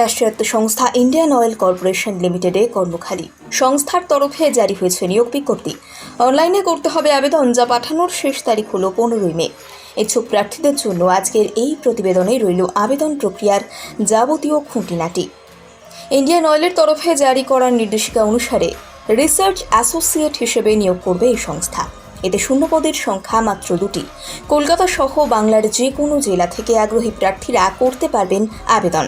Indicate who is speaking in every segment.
Speaker 1: রাষ্ট্রায়ত্ত সংস্থা Indian oil corporation লিমিটেডে কর্মখালি। সংস্থার তরফে জারি হয়েছে নিয়োগ বিজ্ঞপ্তি। অনলাইনে করতে হবে আবেদন, যা পাঠানোর শেষ তারিখ হল 15 মে। ইচ্ছুক প্রার্থীদের জন্য আজকের এই প্রতিবেদনে রইল আবেদন প্রক্রিয়ার যাবতীয় খুঁটিনাটি। ইন্ডিয়ান অয়েলের তরফে জারি করার নির্দেশিকা অনুসারে রিসার্চ অ্যাসোসিয়েট হিসেবে নিয়োগ করবে এই সংস্থা। এতে শূন্যপদের সংখ্যা মাত্র 2টি। কলকাতা সহ বাংলার যে কোনো জেলা থেকে আগ্রহী প্রার্থীরা করতে পারবেন আবেদন।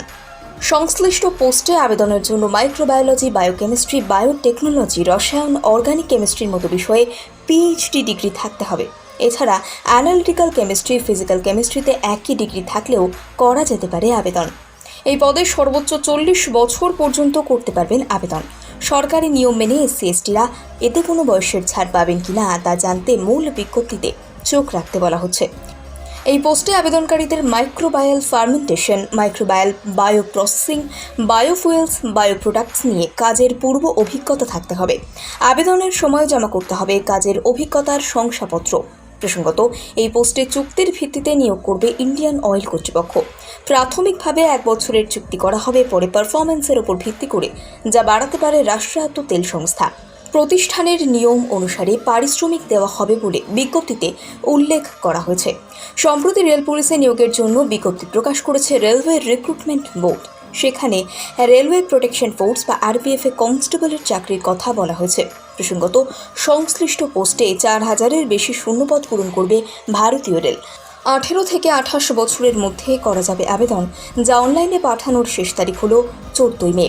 Speaker 1: সংশ্লিষ্ট পোস্টে আবেদনের জন্য মাইক্রোবায়োলজি, বায়োকেমিস্ট্রি, বায়োটেকনোলজি, রসায়ন, অর্গানিক কেমিস্ট্রির মতো বিষয়ে পিএইচডি ডিগ্রি থাকতে হবে। এছাড়া অ্যানালিটিক্যাল কেমিস্ট্রি, ফিজিক্যাল কেমিস্ট্রিতে একই ডিগ্রি থাকলেও করা যেতে পারে আবেদন। এই পদে সর্বোচ্চ 40 বছর পর্যন্ত করতে পারবেন আবেদন। সরকারি নিয়ম মেনে এসসি/এসটিরা এতে কোনো বয়সের ছাড় পাবেন কিনা তা জানতে মূল বিজ্ঞপ্তিতে চোখ রাখতে বলা হচ্ছে। এই পোস্টে আবেদনকারীদের microbial fermentation, microbial bio processing, biofuels, bioproducts নিয়ে কাজের পূর্ব অভিজ্ঞতা থাকতে হবে। আবেদনের সময় জমা করতে হবে কাজের অভিজ্ঞতার শংসাপত্র। প্রসঙ্গত, এই পোস্টে চুক্তির ভিত্তিতে নিয়োগ করবে ইন্ডিয়ান অয়েল কর্তৃপক্ষ। প্রাথমিকভাবে 1 বছরের চুক্তি করা হবে, পরে পারফরম্যান্সের উপর ভিত্তি করে যা বাড়াতে পারে রাষ্ট্রায়ত্ত তেল সংস্থা। প্রতিষ্ঠানের নিয়ম অনুসারে পারিশ্রমিক দেওয়া হবে বলে বিজ্ঞপ্তিতে উল্লেখ করা হয়েছে। সম্প্রতি রেল পুলিশে নিয়োগের জন্য বিজ্ঞপ্তি প্রকাশ করেছে রেলওয়ে রিক্রুটমেন্ট বোর্ড। সেখানে রেলওয়ে প্রোটেকশন ফোর্স বা আরপিএফে কনস্টেবলের চাকরির কথা বলা হয়েছে। প্রসঙ্গত, সংশ্লিষ্ট পোস্টে 4000-এর বেশি শূন্যপদ পূরণ করবে ভারতীয় রেল। 18 থেকে 28 বছরের মধ্যে করা যাবে আবেদন, যা অনলাইনে পাঠানোর শেষ তারিখ হল 14 মে।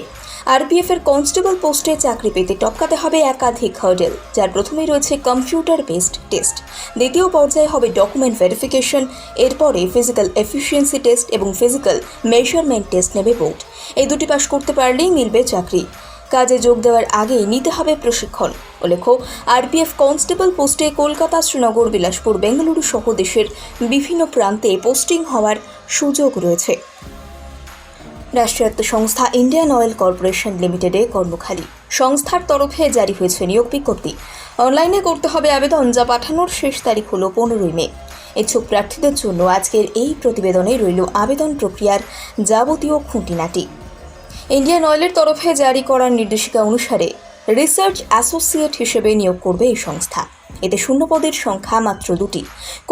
Speaker 1: আরপিএফের কনস্টেবল পোস্টে চাকরি পেতে টপকাতে হবে একাধিক হার্ডেল, যার প্রথমেই রয়েছে কম্পিউটার বেসড টেস্ট। দ্বিতীয় পর্যায়ে হবে ডকুমেন্ট ভেরিফিকেশন। এরপরে ফিজিক্যাল এফিসিয়েন্সি টেস্ট এবং ফিজিক্যাল মেজারমেন্ট টেস্ট নেবে বোর্ড। এই দুটি পাশ করতে পারলেই মিলবে চাকরি। কাজে যোগ দেওয়ার আগে নিতে হবে প্রশিক্ষণ। উল্লেখ্য, আরপিএফ কনস্টেবল পোস্টে কলকাতা, শ্রীনগর, বিলাসপুর, বেঙ্গালুরু সহ দেশের বিভিন্ন প্রান্তে পোস্টিং হওয়ার সুযোগ রয়েছে। রাষ্ট্রায়ত্ত সংস্থা ইন্ডিয়ান অয়েল কর্পোরেশন লিমিটেডে কর্মখালি। সংস্থার তরফে জারি হয়েছে নিয়োগ বিজ্ঞপ্তি। অনলাইনে করতে হবে আবেদন, যা পাঠানোর শেষ তারিখ হল 15 মে। ইচ্ছুক প্রার্থীদের জন্য আজকের এই প্রতিবেদনে রইল আবেদন প্রক্রিয়ার যাবতীয় খুঁটিনাটি। ইন্ডিয়ান অয়েলের তরফে জারি করার নির্দেশিকা অনুসারে রিসার্চ অ্যাসোসিয়েট হিসেবে নিয়োগ করবে এই সংস্থা। এতে শূন্যপদের সংখ্যা মাত্র 2টি।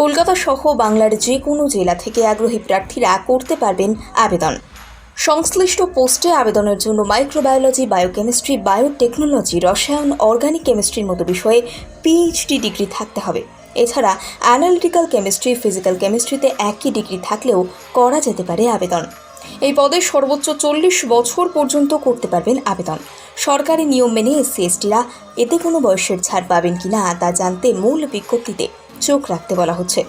Speaker 1: কলকাতা সহ বাংলার যে কোনো জেলা থেকে আগ্রহী প্রার্থীরা করতে পারবেন আবেদন। সংশ্লিষ্ট পোস্টে আবেদনের জন্য মাইক্রোবায়োলজি, বায়োকেমিস্ট্রি, বায়োটেকনোলজি, রসায়ন, অর্গানিক কেমিস্ট্রির মতো বিষয়ে পিএইচডি ডিগ্রি থাকতে হবে। এছাড়া অ্যানালিটিক্যাল কেমিস্ট্রি, ফিজিক্যাল কেমিস্ট্রিতে একই ডিগ্রি থাকলেও করা যেতে পারে আবেদন। এই পদে সর্বোচ্চ 40 বছর পর্যন্ত করতে পারবেন আবেদন। সরকারি নিয়ম মেনে এসসি/এসটিরা এতে কোনো বয়সের ছাড় পাবেন কিনা তা জানতে মূল বিজ্ঞপ্তিতে চোখ রাখতে বলা হচ্ছে।